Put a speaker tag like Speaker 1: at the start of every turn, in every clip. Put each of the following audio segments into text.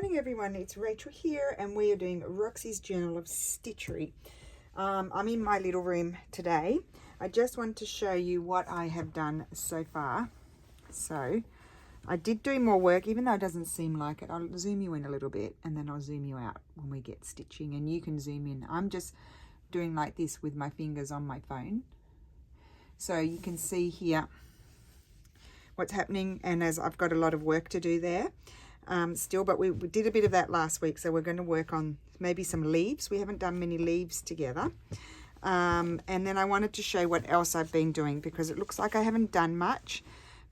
Speaker 1: morning everyone, it's Rachel here and we are doing Roxy's Journal of Stitchery. I'm in my little room today. I just wanted to show you what I have done so far. So I did do more work, even though it doesn't seem like it. I'll zoom you in a little bit and then I'll zoom you out when we get stitching, and you can zoom in. I'm just doing like this with my fingers on my phone. So you can see here what's happening, and as I've got a lot of work to do there still, but we did a bit of that last week, so we're going to work on maybe some leaves. We haven't done many leaves together. And then I wanted to show what else I've been doing, because it looks like I haven't done much,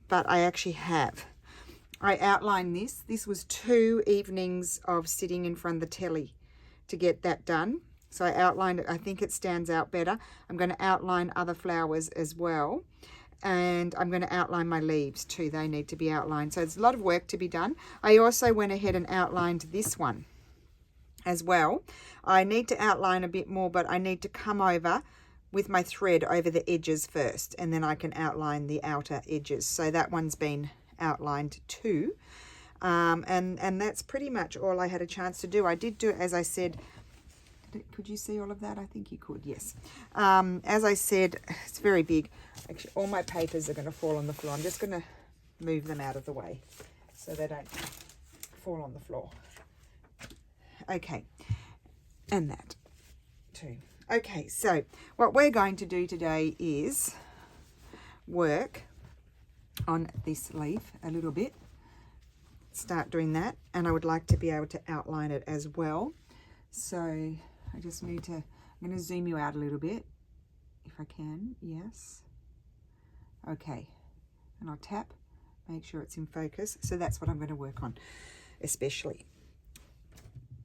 Speaker 1: but I actually have. I outlined this. This was 2 evenings of sitting in front of the telly to get that done. So I outlined it. I think it stands out better. I'm going to outline other flowers as well. And I'm going to outline my leaves too. They need to be outlined. So there's a lot of work to be done. I also went ahead and outlined this one as well. I need to outline a bit more, but I need to come over with my thread over the edges first, and then I can outline the outer edges. So that one's been outlined too. And that's pretty much all I had a chance to do. I did do, as I said, could you see all of that? I think you could, yes. As I said, it's very big. Actually, all my papers are going to fall on the floor. I'm just going to move them out of the way so they don't fall on the floor. Okay, and that too. Okay, so what we're going to do today is work on this leaf a little bit. Start doing that, and I would like to be able to outline it as well. So I just need to, I'm going to zoom you out a little bit if I can. Yes. Okay. And I'll tap, make sure it's in focus. So that's what I'm going to work on, especially.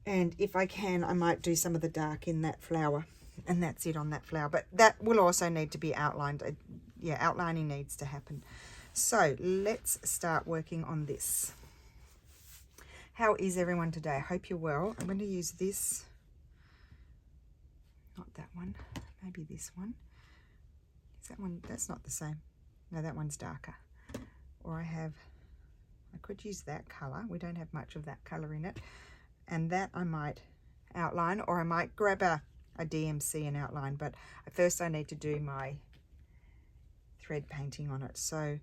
Speaker 1: And if I can, I might do some of the dark in that flower, and that's it on that flower. But that will also need to be outlined. Yeah, outlining needs to happen. So let's start working on this. How is everyone today? I hope you're well. I'm going to use this. Not that one, maybe this one. Is that one? That's not the same. No, that one's darker. Or I could use that color. We don't have much of that color in it. And that I might outline, or I might grab a DMC and outline. But first I need to do my thread painting on it. So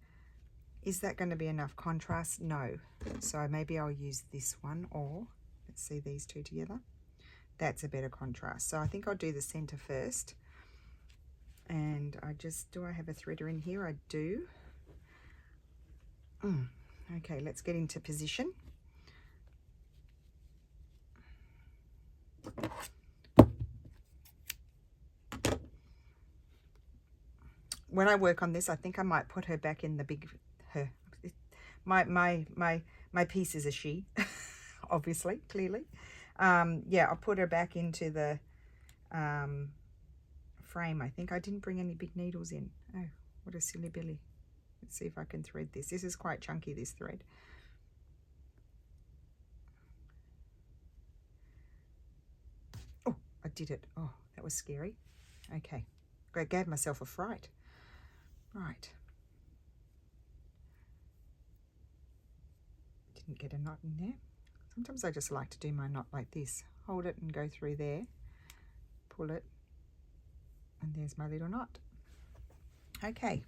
Speaker 1: is that going to be enough contrast? No. So maybe I'll use this one, or let's see these two together. That's a better contrast. So I think I'll do the center first. And do I have a threader in here? I do. Okay, let's get into position. When I work on this, I think I might put her back in the big, my piece is a she, obviously, clearly. Yeah, I'll put her back into the frame. I think I didn't bring any big needles in. Oh, what a silly billy. Let's see if I can thread this. This is quite chunky, this thread. Oh, I did it. Oh, that was scary. Okay, I gave myself a fright. Right. Didn't get a knot in there. Sometimes I just like to do my knot like this. Hold it and go through there. Pull it. And there's my little knot. Okay.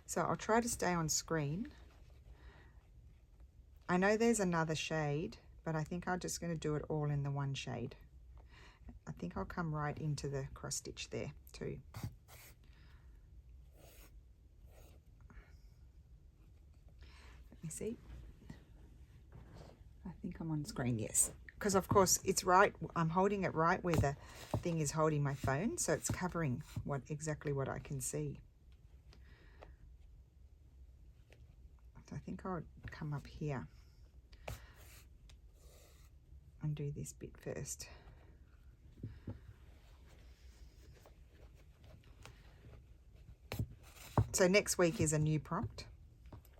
Speaker 1: So I'll try to stay on screen. I know there's another shade, but I think I'm just going to do it all in the one shade. I think I'll come right into the cross stitch there too. Let me see. I think I'm on screen, yes. Because of course it's right, I'm holding it right where the thing is holding my phone, so it's covering exactly what I can see. So I think I'll come up here and do this bit first. So next week is a new prompt.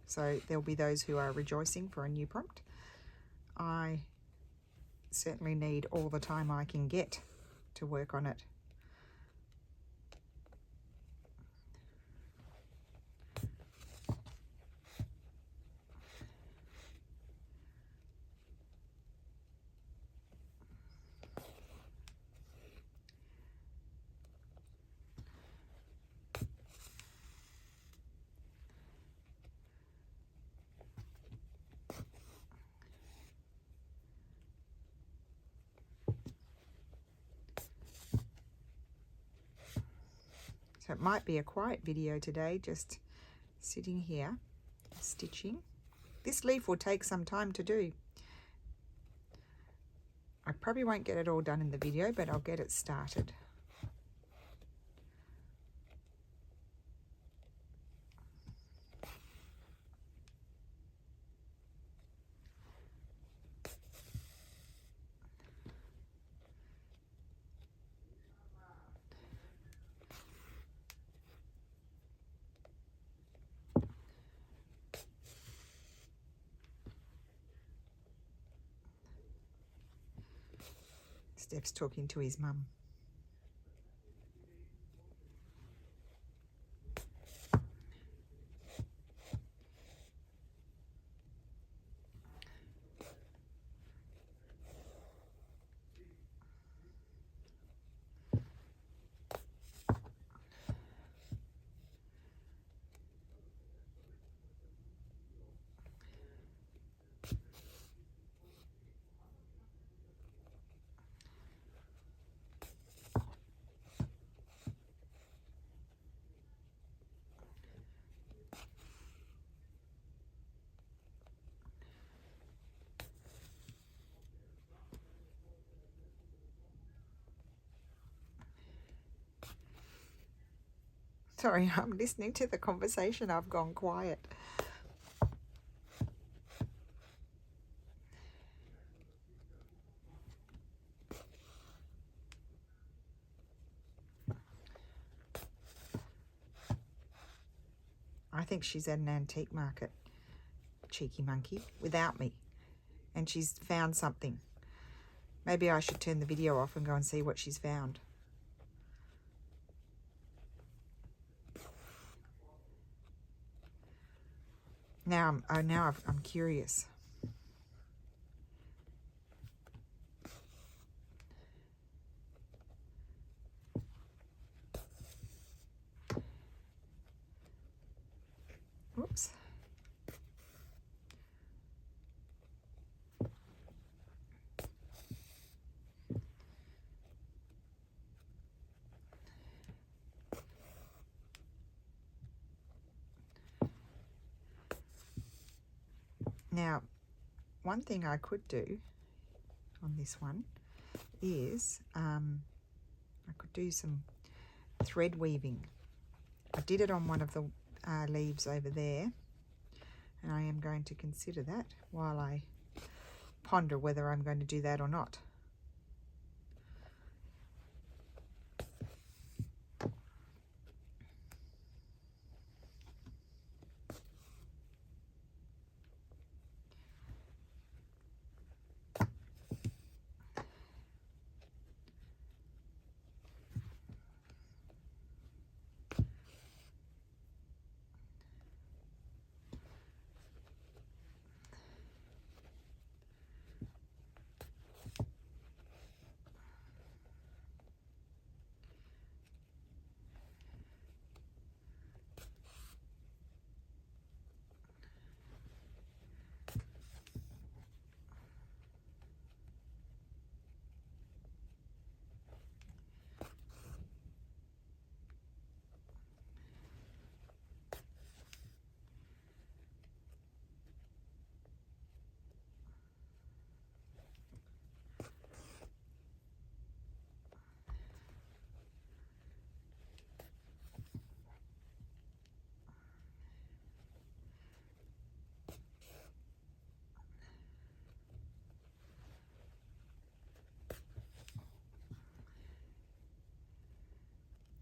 Speaker 1: So there'll be those who are rejoicing for a new prompt. I certainly need all the time I can get to work on it. So it might be a quiet video today, just sitting here stitching. This leaf will take some time to do. I probably won't get it all done in the video, but I'll get it started. Steph's talking to his mum. Sorry, I'm listening to the conversation. I've gone quiet. I think she's at an antique market, cheeky monkey, without me. And she's found something. Maybe I should turn the video off and go and see what she's found. Now I'm curious. Whoops. Now, one thing I could do on this one is I could do some thread weaving. I did it on one of the leaves over there, and I am going to consider that while I ponder whether I'm going to do that or not.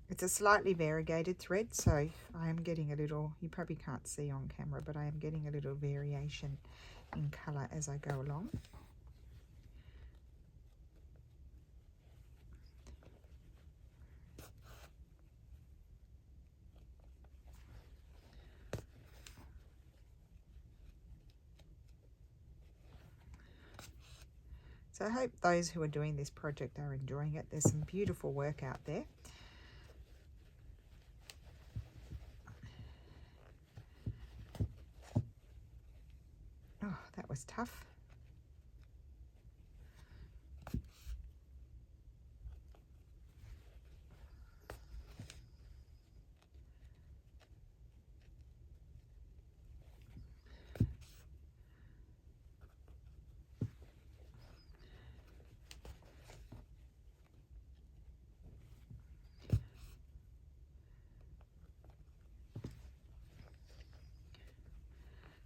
Speaker 1: It's a slightly variegated thread, so I am getting a little, you probably can't see on camera, but I am getting a little variation in colour as I go along. So I hope those who are doing this project are enjoying it. There's some beautiful work out there. Oh, that was tough.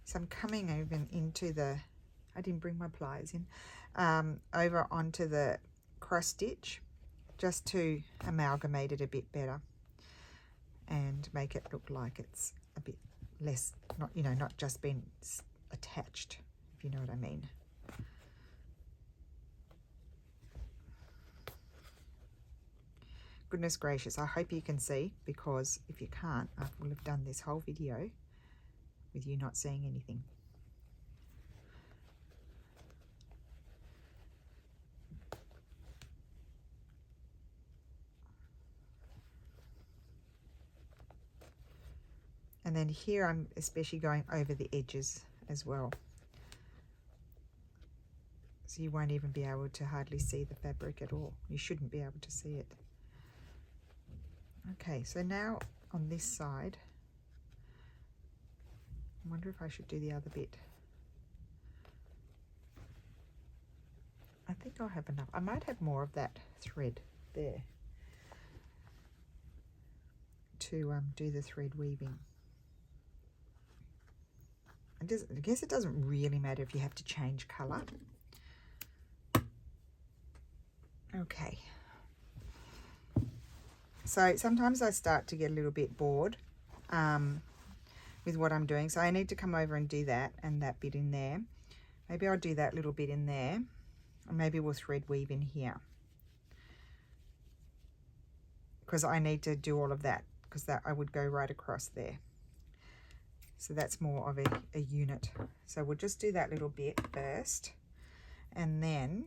Speaker 1: So I'm coming even into the, I didn't bring my pliers in, over onto the cross stitch, just to amalgamate it a bit better and make it look like it's a bit less, not, you know, not just been attached, if you know what I mean. Goodness gracious, I hope you can see, because if you can't, I will have done this whole video with you not seeing anything. And then here I'm especially going over the edges as well. So you won't even be able to hardly see the fabric at all. You shouldn't be able to see it. Okay, so now on this side, I wonder if I should do the other bit. I think I'll have enough. I might have more of that thread there to do the thread weaving. I guess it doesn't really matter if you have to change colour. Okay. So sometimes I start to get a little bit bored with what I'm doing. So I need to come over and do that and that bit in there. Maybe I'll do that little bit in there. Or maybe we'll thread weave in here. Because I need to do all of that. Because that I would go right across there. So that's more of a unit. So we'll just do that little bit first. And then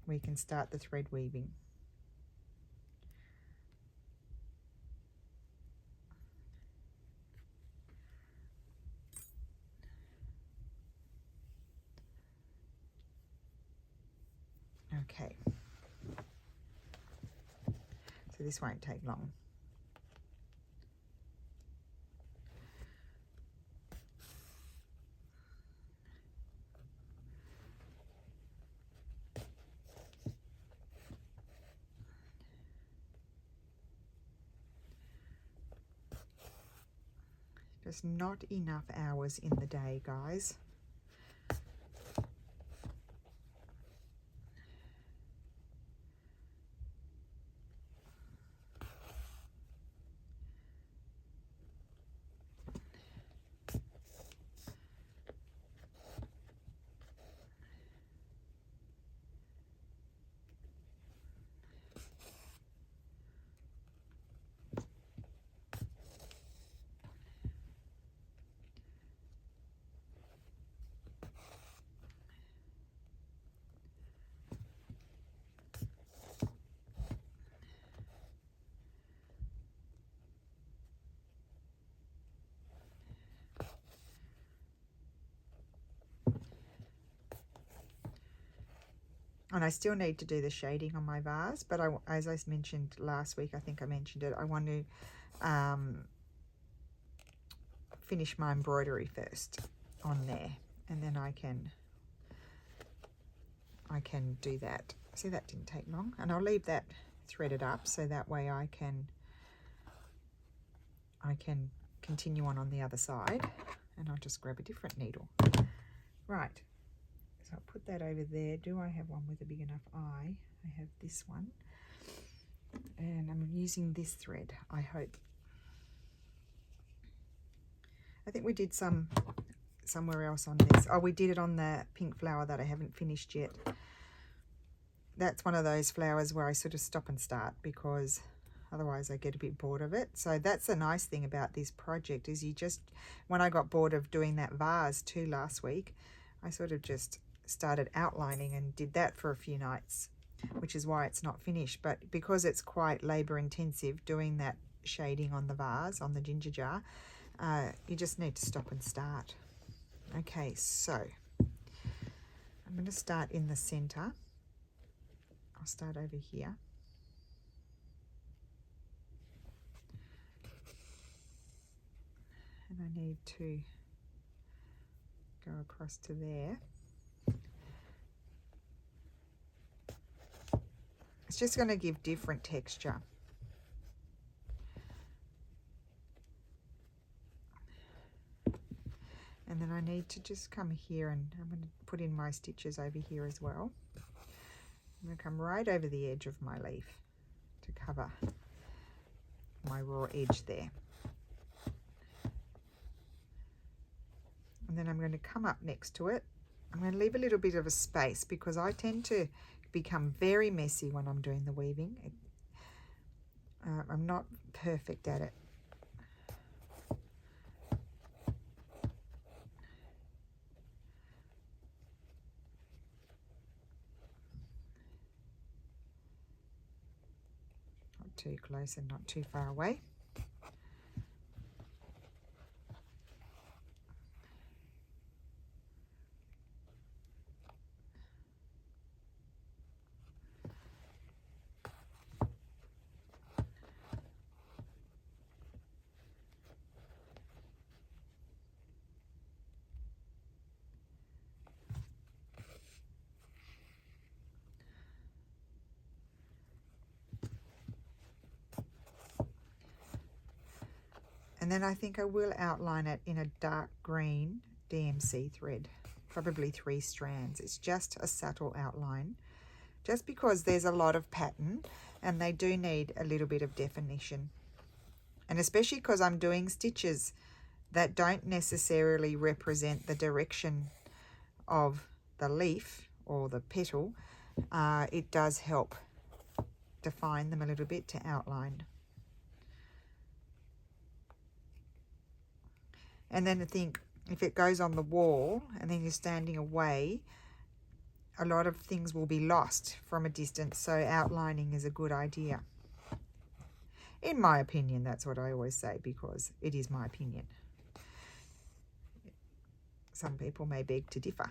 Speaker 1: we can start the thread weaving. Okay. So this won't take long. Just not enough hours in the day, guys. And I still need to do the shading on my vase, but as I mentioned last week, I think I mentioned it, I want to finish my embroidery first on there, and then I can do that. See, that didn't take long, and I'll leave that threaded up so that way I can continue on the other side, and I'll just grab a different needle. Right. So I'll put that over there. Do I have one with a big enough eye? I have this one. And I'm using this thread, I hope. I think we did somewhere else on this. Oh, we did it on the pink flower that I haven't finished yet. That's one of those flowers where I sort of stop and start because otherwise I get a bit bored of it. So that's the nice thing about this project is when I got bored of doing that vase too last week, I sort of just started outlining and did that for a few nights, which is why it's not finished. But because it's quite labor intensive doing that shading on the vase, on the ginger jar, you just need to stop and start. Okay, so I'm going to start in the center. I'll start over here. And I need to go across to there. It's just going to give different texture. decided to just come here, and I'm going to put in my stitches over here as well. I'm going to come right over the edge of my leaf to cover my raw edge there. And then I'm going to come up next to it. I'm going to leave a little bit of a space because I tend to become very messy when I'm doing the weaving. I'm not perfect at it. Not too close and not too far away. And then I think I will outline it in a dark green DMC thread, probably 3 strands. It's just a subtle outline, just because there's a lot of pattern and they do need a little bit of definition. And especially because I'm doing stitches that don't necessarily represent the direction of the leaf or the petal, it does help define them a little bit to outline. And then I think if it goes on the wall and then you're standing away, a lot of things will be lost from a distance, so outlining is a good idea. In my opinion, that's what I always say, because it is my opinion. Some people may beg to differ.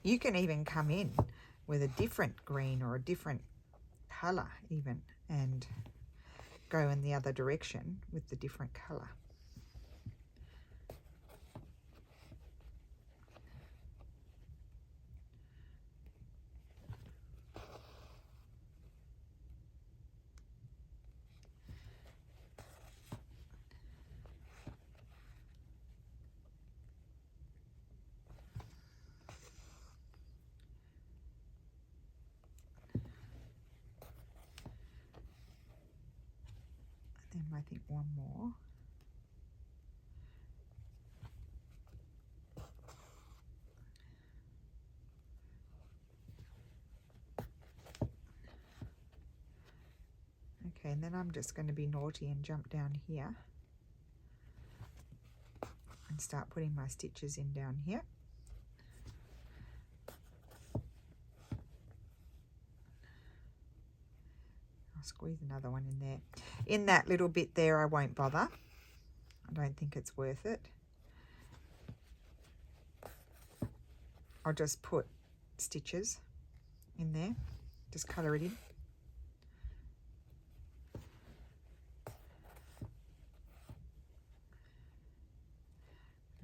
Speaker 1: You can even come in with a different green or a different colour even, and go in the other direction with the different colour. Then I think one more. Okay, and then I'm just going to be naughty and jump down here and start putting my stitches in down here. I'll squeeze another one in there. In that little bit there, I won't bother. I don't think it's worth it. I'll just put stitches in there, just colour it in.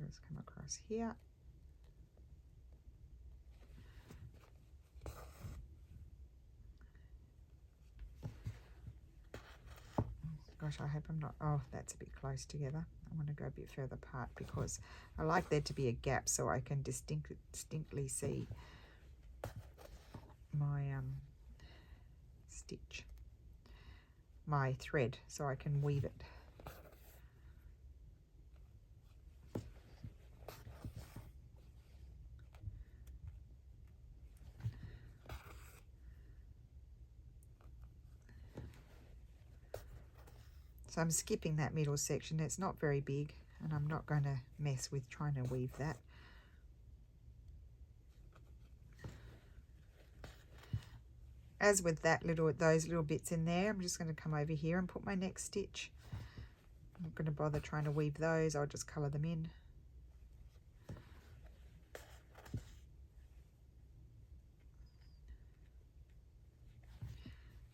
Speaker 1: Let's come across here. Gosh, I hope I'm not, oh, that's a bit close together. I want to go a bit further apart because I like there to be a gap so I can distinctly see my stitch, my thread, so I can weave it. So I'm skipping that middle section. It's not very big and I'm not going to mess with trying to weave that. As with that those little bits in there, I'm just going to come over here and put my next stitch I'm not going to bother trying to weave those, I'll just colour them in.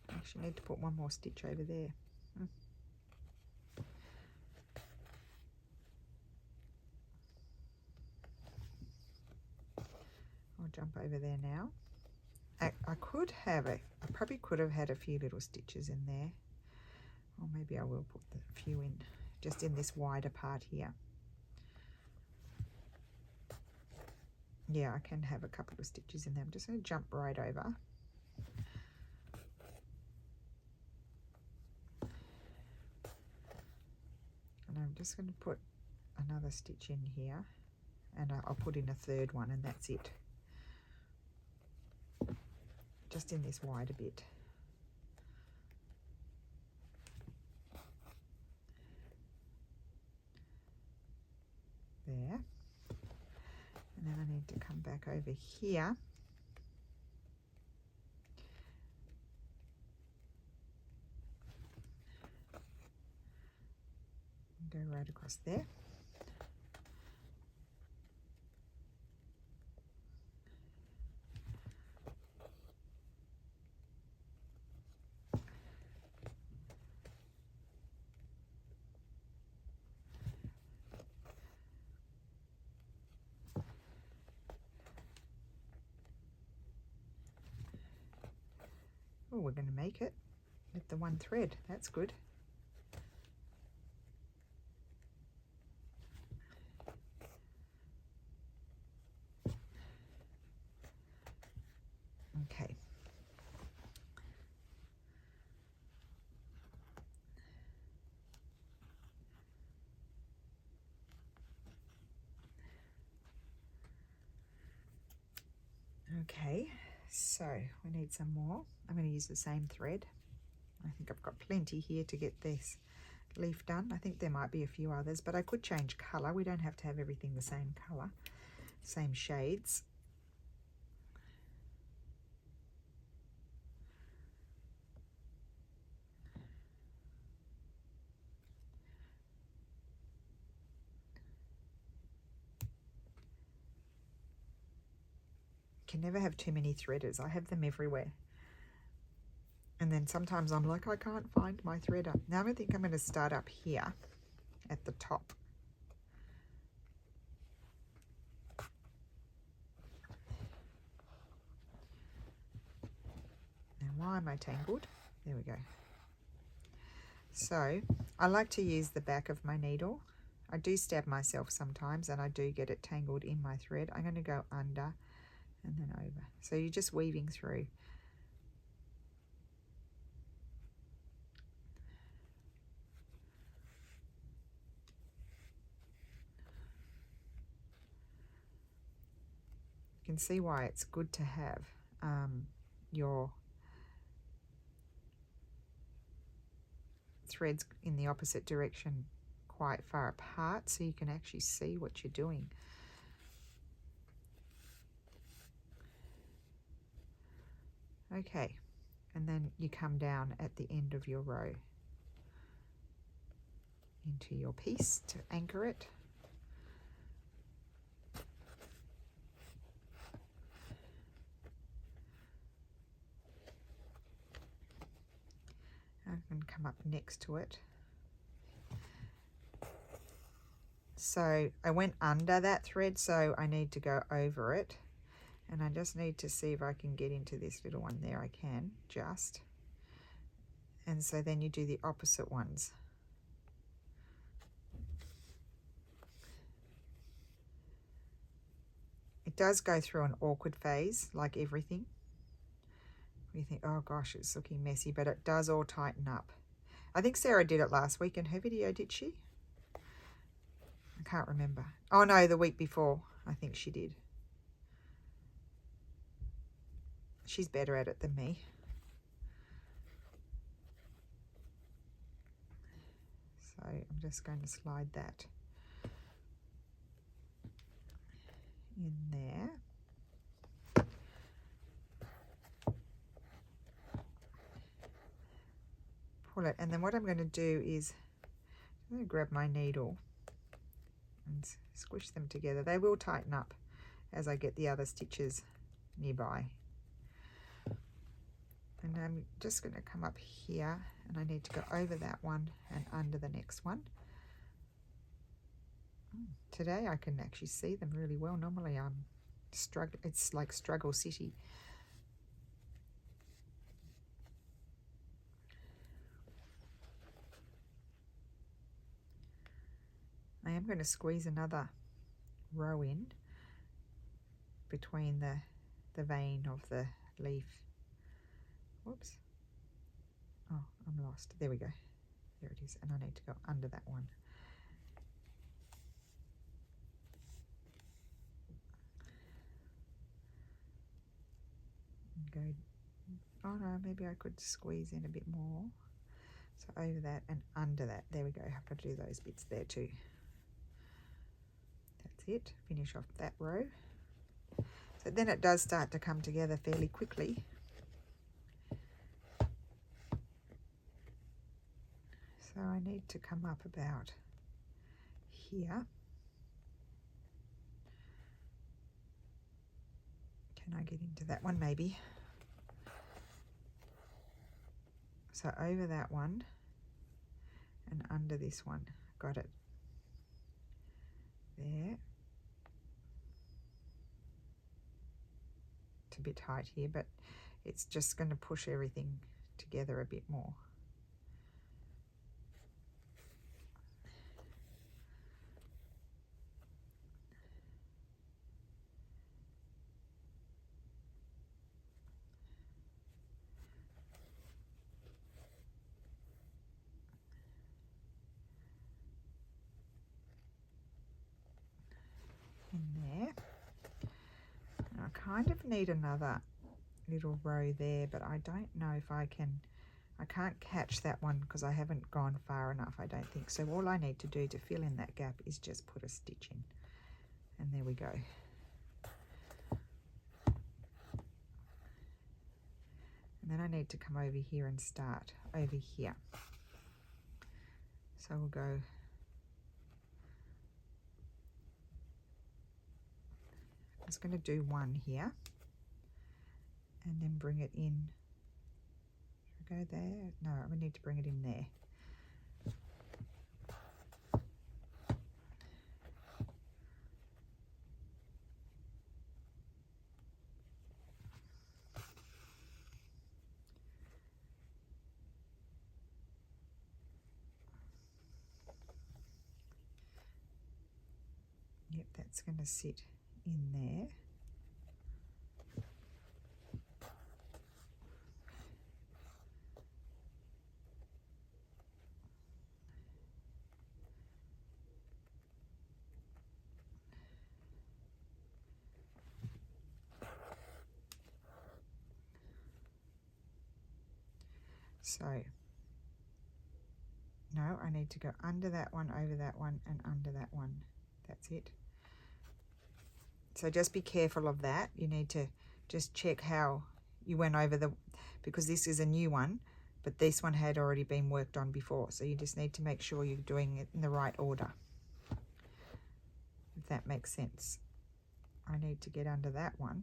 Speaker 1: Actually need to put one more stitch over there. I'll jump over there now. I probably could have had a few little stitches in there. Or maybe I will put the few in, just in this wider part here. Yeah, I can have a couple of stitches in there. I'm just going to jump right over. And I'm just going to put another stitch in here, and I'll put in a third one, and that's it. Just in this wider bit. There. And then I need to come back over here. Go right across there. Oh, we're going to make it with the one thread. That's good. Okay. Okay, so we need some more. I'm going to use the same thread. I think I've got plenty here to get this leaf done. I think there might be a few others, but I could change colour. We don't have to have everything the same colour, same shades. Can never have too many threaders. I have them everywhere. And then sometimes I'm like, I can't find my threader. Now I think I'm going to start up here at the top. Now why am I tangled? There we go. So I like to use the back of my needle. I do stab myself sometimes and I do get it tangled in my thread. I'm going to go under and then over. So you're just weaving through. You can see why it's good to have your threads in the opposite direction quite far apart so you can actually see what you're doing. Okay, and then you come down at the end of your row into your piece to anchor it. I'm going to come up next to it. So I went under that thread, so I need to go over it. And I just need to see if I can get into this little one there. I can, just. And so then you do the opposite ones. It does go through an awkward phase, like everything. You think, oh gosh, it's looking messy, but it does all tighten up. I think Sarah did it last week in her video, did she? I can't remember. Oh no, the week before, I think she did. She's better at it than me. So I'm just going to slide that in there. Pull it, and then what I'm going to do is I'm going to grab my needle and squish them together. They will tighten up as I get the other stitches nearby. And I'm just going to come up here, and I need to go over that one and under the next one. Today I can actually see them really well. Normally I'm struggling, it's like struggle city. I am going to squeeze another row in between the vein of the leaf. Whoops. Oh, I'm lost. There we go. There it is. And I need to go under that one. And go, oh no, maybe I could squeeze in a bit more. So over that and under that. There we go. I've got to do those bits there too. That's it. Finish off that row. So then it does start to come together fairly quickly. So I need to come up about here. Can I get into that one maybe? So over that one and under this one. Got it. There. It's a bit tight here, but it's just going to push everything together a bit more. In there. I kind of need another little row there, but I don't know if I can't catch that one because I haven't gone far enough, I don't think. So all I need to do to fill in that gap is just put a stitch in. And there we go. And then I need to come over here and start over here. So we'll go I'm just going to do one here and then bring it in. Should I go there? No, we need to bring it in there. Yep, that's going to sit in there. So, no, I need to go under that one, over that one, and under that one. That's it. So just be careful of that. You need to just check how you went over because this is a new one, but this one had already been worked on before. So you just need to make sure you're doing it in the right order, if that makes sense. I need to get under that one.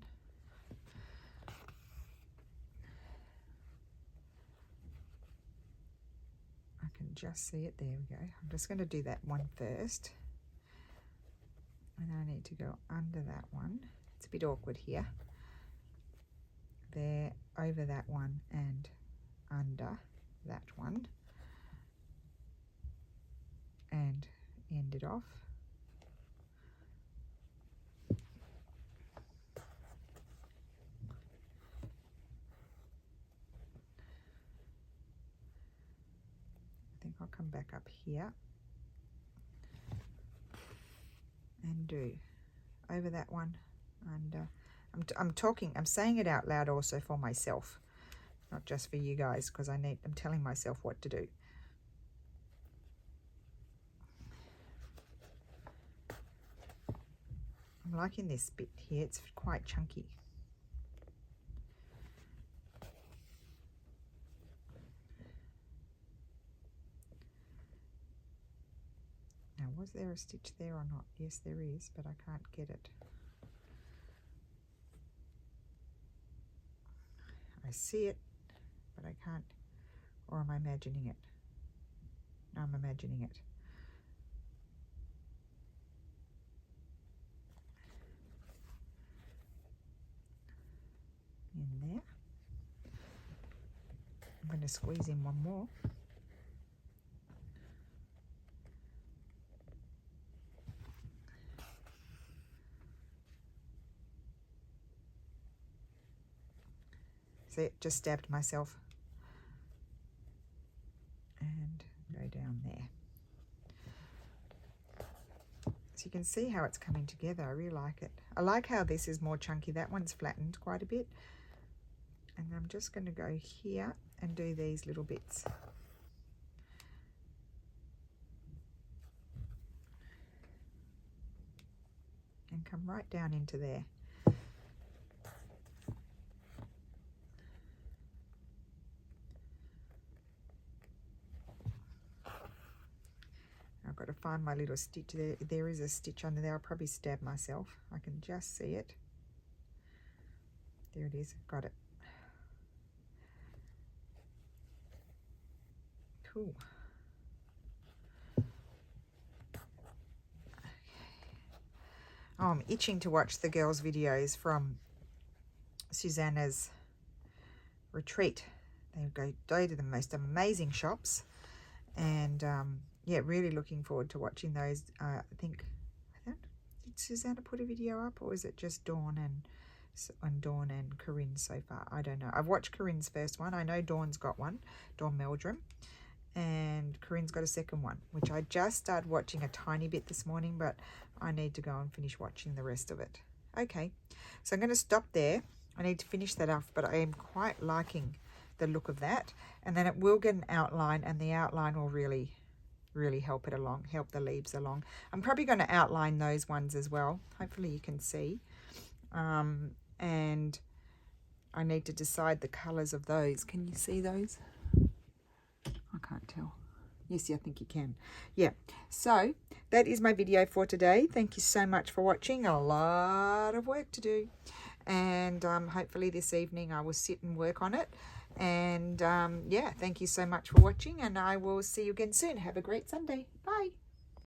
Speaker 1: I can just see it. There we go. I'm just going to do that one first. And I need to go under that one. It's a bit awkward here. There, over that one, and under that one. And end it off. I think I'll come back up here. And do over that one, under. I'm saying it out loud also for myself, not just for you guys, because I'm telling myself what to do. I'm liking this bit here, it's quite chunky. there a stitch there or not? Yes, there is, but I can't get it. I see it, but I can't. Or am I imagining it? No, I'm imagining it. In there. I'm going to squeeze in one more. See, it just stabbed myself. And go down there. So you can see how it's coming together. I really like it. I like how this is more chunky. That one's flattened quite a bit. And I'm just going to go here and do these little bits. And come right down into there. I've got to find my little stitch there. There is a stitch under there. I'll probably stab myself. I can just see it. There it is. Got it. Cool. Oh, I'm itching to watch the girls' videos from Susanna's retreat. They go to the most amazing shops, and yeah, really looking forward to watching those. I think did Susanna put a video up, or is it just Dawn and Corinne so far? I don't know. I've watched Corinne's first one. I know Dawn's got one, Dawn Meldrum, and Corinne's got a second one, which I just started watching a tiny bit this morning, but I need to go and finish watching the rest of it. Okay, so I'm going to stop there. I need to finish that off, but I am quite liking the look of that, and then it will get an outline, and the outline will really help it along, help the leaves along. I'm probably going to outline those ones as well. Hopefully you can see. And I need to decide the colors of those. Can you see those? I can't tell. Yes, I think you can. Yeah, so that is my video for today. Thank you so much for watching. A lot of work to do, and hopefully this evening I will sit and work on it. And yeah, thank you so much for watching, and I will see you again soon. Have a great Sunday. Bye.